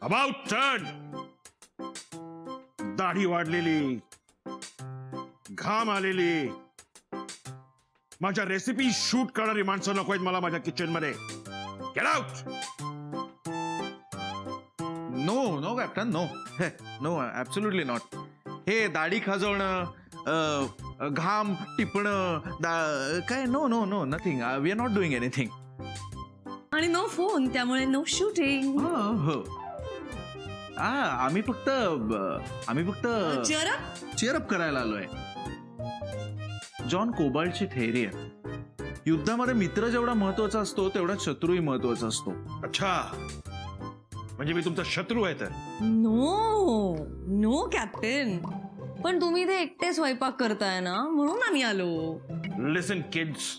About turn. दाढी वाढलेली, घाम आलेली, माझ्या रेसिपी शूट करणारी माणसं नको आहेत मला माझ्या किचन मध्ये. Get out. No no captain, no no, absolutely not. हे दाढी खाजवणं, घाम टिपणं, काय, no no no, nothing. We are not doing anything. आणि नो फोन, त्यामुळे नो शूटिंग. हो, आम्ही फक्त चेअरअप करायला आलोय. जॉन कोबाल्टची थेअरी आहे, युद्धामध्ये मित्र जेवढा महत्वाचा असतो तेवढाच शत्रूही महत्वाचा असतो. अच्छा, म्हणजे मी तुमचा शत्रू आहे तर? नो नो कॅप्टन, पण तुम्ही इथे एकटे स्वयंपाक करताय ना, म्हणून आम्ही आलो. लिसन किड्स,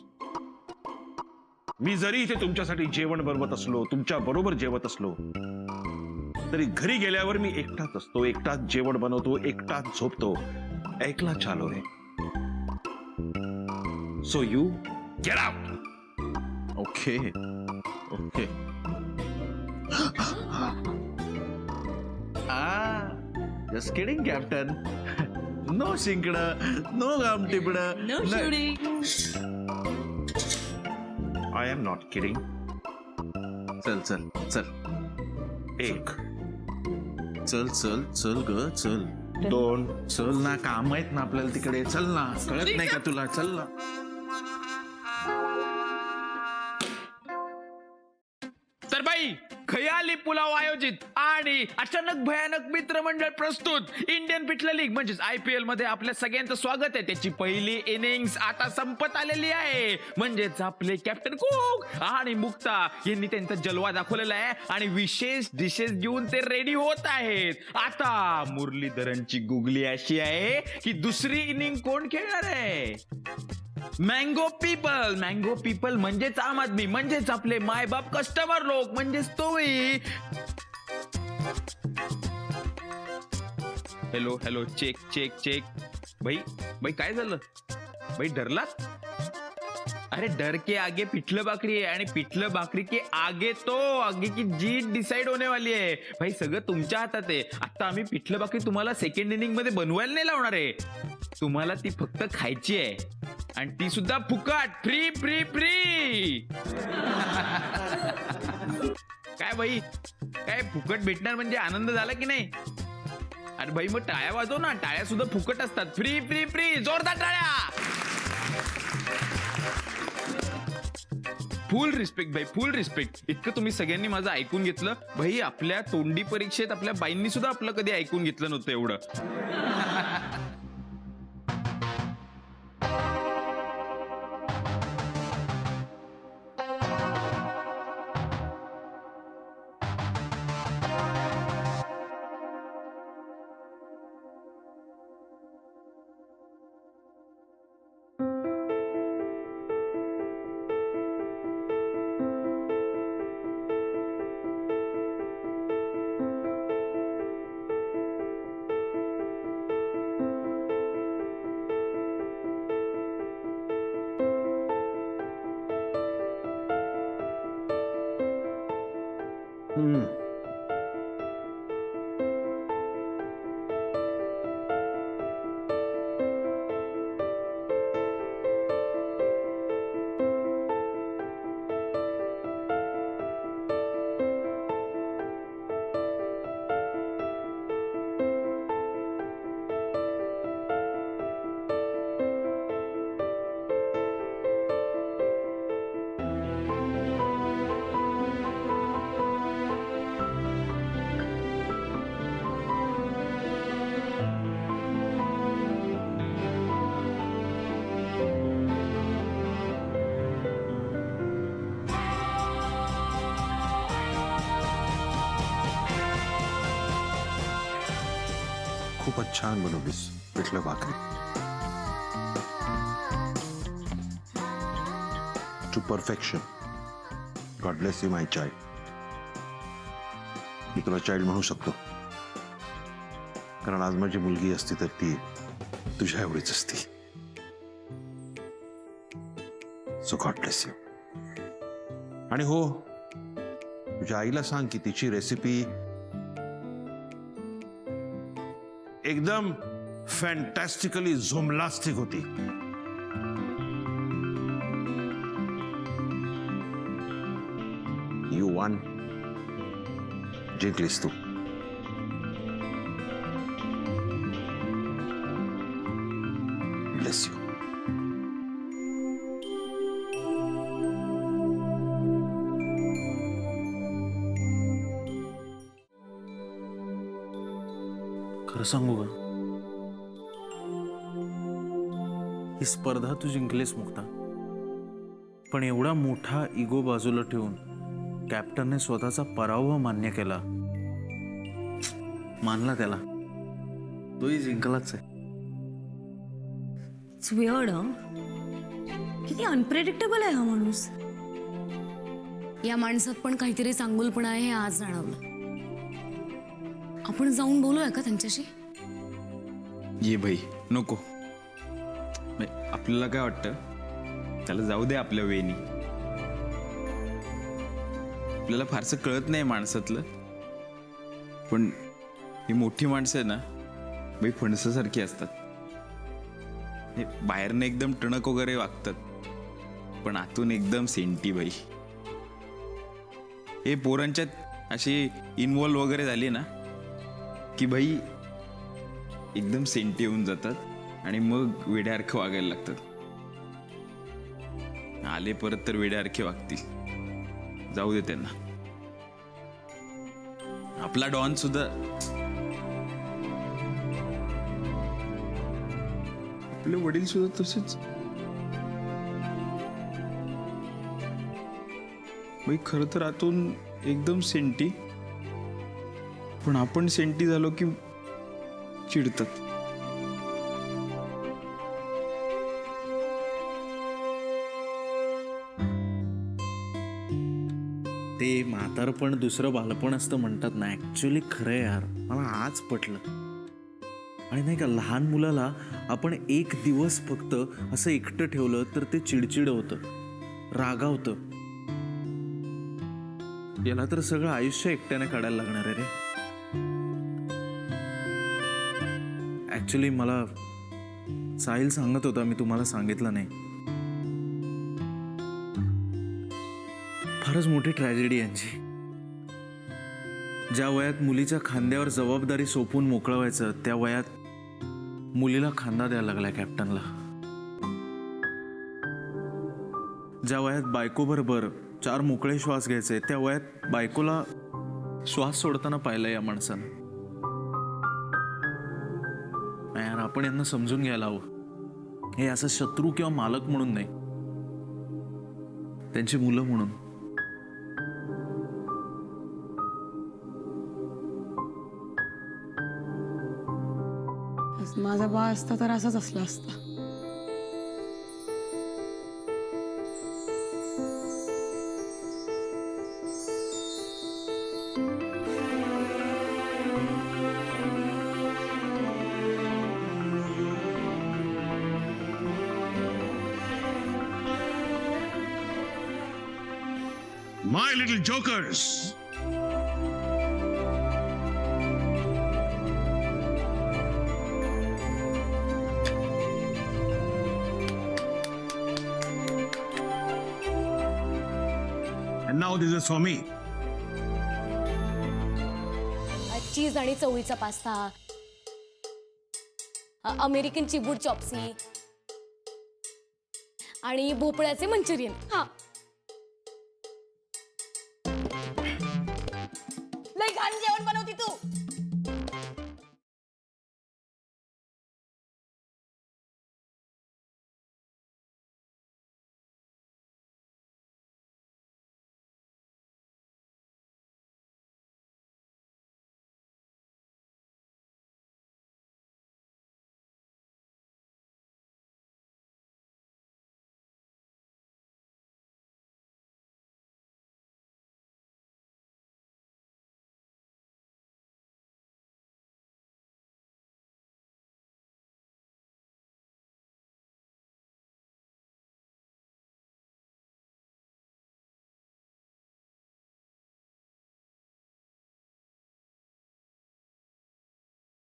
मी जरी इथे तुमच्यासाठी जेवण बनवत असलो, तुमच्या बरोबर जेवत असलो, तरी घरी गेल्यावर मी एकटाच असतो, एकटाच जेवण बनवतो, एकटाच झोपतो, एकला चालो रे. So you get out. Okay okay. Just kidding captain. No शिंकणं, नो घाम टिपणं, no shooting. I am not kidding. चल चल चल. एक, चल चल चल ग, चल. दोन, चल ना, काम आहेत ना आपल्याला तिकडे. चल ना, कळत नाही का तुला? चल ना. तर बाई, खयाली पुलाव आयोजित आणि अचानक भयानक मित्रमंडळ प्रस्तुत इंडियन पिठलं लीग म्हणजेच IPL मध्ये आपल्या सगळ्यांचं स्वागत आहे. त्याची पहिली इनिंग्स आता संपत आलेली आहे. म्हणजेच आपले कॅप्टन कुक आणि मुक्ता यांनी त्यांचा जलवा दाखवलेला आहे आणि विशेष डिशेस घेऊन ते रेडी होत आहेत. आता मुरलीधरनची गुगली अशी आहे की दुसरी इनिंग कोण खेळणार आहे? मँगो पीपल म्हणजेच आम आदमी, म्हणजेच आपले मायबाप कस्टमर लोक, म्हणजेच तुम्ही. Hello hello, check check check. भाई काय झालं? भाई डरलात? अरे डर के आगे पिठलं भाकरी आहे आणि पिठलं भाकरी के आगे की जीत डिसाइड होने वाली आहे. भाई सगळं तुमच्या हातात आहे. आता आम्ही पिठलं भाकरी तुम्हाला सेकंड इनिंग मध्ये बनवायला नाही लावणार आहे. तुम्हाला ती फक्त खायची आहे आणि ती सुद्धा फुकट, फ्री फ्री फ्री. काय भाई, काय फुकट भेटणार म्हणजे आनंद झाला की नाही? अरे भाई मग टाळ्या वाजव ना, टाळ्या सुद्धा फुकट असतात. फ्री फ्री फ्री, जोरदार टाळ्या. फुल रिस्पेक्ट भाई, फुल रिस्पेक्ट. इतकं तुम्ही सगळ्यांनी माझं ऐकून घेतलं. भाई आपल्या तोंडी परीक्षेत आपल्या बाईंनी सुद्धा आपलं कधी ऐकून घेतलं नव्हतं एवढं. खूपच छान बनवलीस पिठलं भाकरी. To perfection. God bless you my child. मी तुला चाइल्ड म्हणू शकतो, कारण आज माझी मुलगी असती तर ती तुझ्या एवढीच असती. So God bless you. आणि हो, तुझ्या आईला सांग की तिची रेसिपी एकदम फॅन्टॅस्टिकली झुमलास्टिक होती. यू वन, जिंकलीस तू. Bless you. खरं सांगू का, ही स्पर्धा तू जिंकलीस मुक्ता, पण एवढा मोठा इगो बाजूला ठेवून कॅप्टनने स्वतःचा पराभव मान्य केला, मानला त्याला, तोही जिंकलाच आहे. It's weird. किती अनप्रेडिक्टेबल आहे हा माणूस. या माणसात पण काहीतरी चांगुलपणा आहे हे आज जाणवलं. आपण जाऊन बोलूया का त्यांच्याशी? ये भाई नको. आपल्याला काय वाटतं, त्याला जाऊ दे आपल्या वेणी. आपल्याला फारसं कळत नाही माणसातलं, पण ही मोठी माणसं आहे ना बाई, फणसासारखी असतात. हे बाहेरनं एकदम टणक वगैरे वागतात, पण आतून एकदम सेंटी बाई. हे पोरांच्यात अशी इन्व्हॉल्व वगैरे झाली ना की भाई एकदम सेंटी येऊन जातात आणि मग वेड्यासारखं वागायला लागतात. आले परत तर वेड्यासारखे वागतील. जाऊ दे त्यांना. आपला डॉन सुद्धा आपले वडील सुद्धा तसेच. भाई खरं तर आतून एकदम सेंटी, पण आपण सेंटी झालो की चिडतात. ते म्हातारपण दुसरं बालपण असतं म्हणतात ना, ऍक्च्युली खरं आहे यार. मला आज पटलं. आणि नाही का, लहान मुलाला आपण एक दिवस फक्त असं एकटं ठेवलं तर ते चिडचिड होतं, रागावतं. याला तर सगळं आयुष्य एकट्याने काढायला लागणार आहे रे. ऍक्च्युली मला साहिल सांगत होता, मी तुम्हाला सांगितलं नाही. फारच मोठी ट्रॅजेडी यांची. ज्या वयात मुलीच्या खांद्यावर जबाबदारी सोपून मोकळं व्हायचं, त्या वयात मुलीला खांदा द्यायला लागलाय कॅप्टनला. ज्या वयात बायकोबरोबर 4 मोकळे श्वास घ्यायचे, त्या वयात बायकोला श्वास सोडताना पाहिलं या माणसानं. यार, आपण यांना समजून घ्यायला हवं. हे असं शत्रू किंवा मालक म्हणून नाही, त्यांची मुलं म्हणून. माझा बाळ असता तर असंच असलं असतं. My little jokers. And now this is for me. चीज आणि चवळीचा पास्ता, अमेरिकन चिबूड चॉप्सी आणि भोपळ्याचे मंचुरियन. हा, लय घाण जेवण बनवती तू.